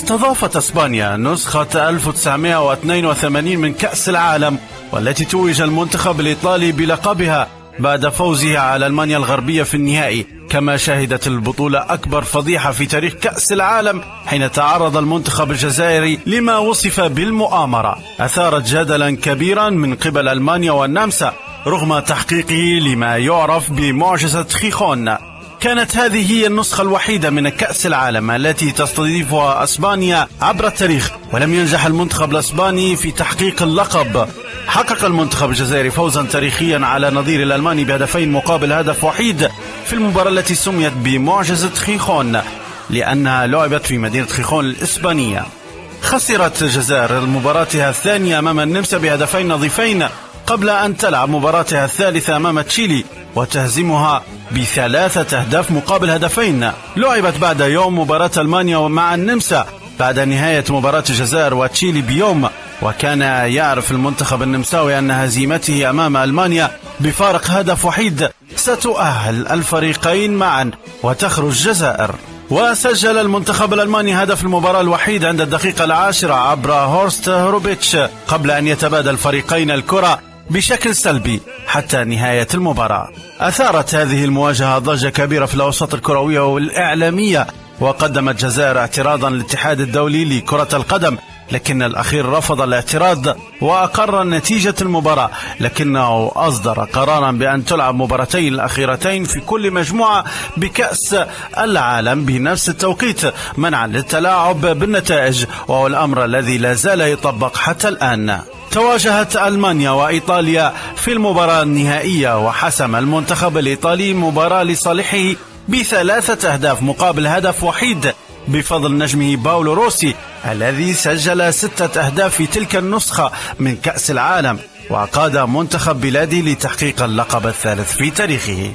استضافت إسبانيا نسخة 1982 من كأس العالم، والتي توج المنتخب الإيطالي بلقبها بعد فوزه على ألمانيا الغربية في النهائي. كما شهدت البطولة أكبر فضيحة في تاريخ كأس العالم حين تعرض المنتخب الجزائري لما وصف بالمؤامرة أثارت جدلا كبيرا من قبل ألمانيا والنمسا رغم تحقيقه لما يعرف بمعجزة خيخون. كانت هذه هي النسخة الوحيدة من كأس العالم التي تستضيفها إسبانيا عبر التاريخ، ولم ينجح المنتخب الإسباني في تحقيق اللقب. حقق المنتخب الجزائري فوزا تاريخيا على نظير الألماني بهدفين مقابل هدف وحيد في المباراة التي سميت بمعجزة خيخون لأنها لعبت في مدينة خيخون الإسبانية. خسرت الجزائر مباراتها الثانية أمام النمسا بهدفين نظيفين قبل أن تلعب مباراتها الثالثة أمام تشيلي وتهزمها ب3 أهداف مقابل هدفين. لعبت بعد يوم مباراة ألمانيا مع النمسا بعد نهاية مباراة الجزائر وتشيلي بيوم، وكان يعرف المنتخب النمساوي أن هزيمته أمام ألمانيا بفارق هدف وحيد ستؤهل الفريقين معا وتخرج الجزائر. وسجل المنتخب الألماني هدف المباراة الوحيد عند الدقيقة 10 عبر هورست هروبيتش قبل أن يتبادل الفريقين الكرة بشكل سلبي حتى نهاية المباراة. أثارت هذه المواجهة ضجة كبيرة في الأوساط الكروية والإعلامية، وقدمت الجزائر اعتراضا للاتحاد الدولي لكرة القدم، لكن الأخير رفض الاعتراض وأقر نتيجة المباراة، لكنه أصدر قرارا بأن تلعب مباراتين الأخيرتين في كل مجموعة بكأس العالم بنفس التوقيت منعا للتلاعب بالنتائج، وهو الأمر الذي لا زال يطبق حتى الآن. تواجهت ألمانيا وإيطاليا في المباراة النهائية، وحسم المنتخب الإيطالي مباراة لصالحه ب3 أهداف مقابل هدف وحيد بفضل نجمه باولو روسي الذي سجل 6 أهداف في تلك النسخة من كأس العالم، وقاد منتخب بلاده لتحقيق اللقب الثالث في تاريخه.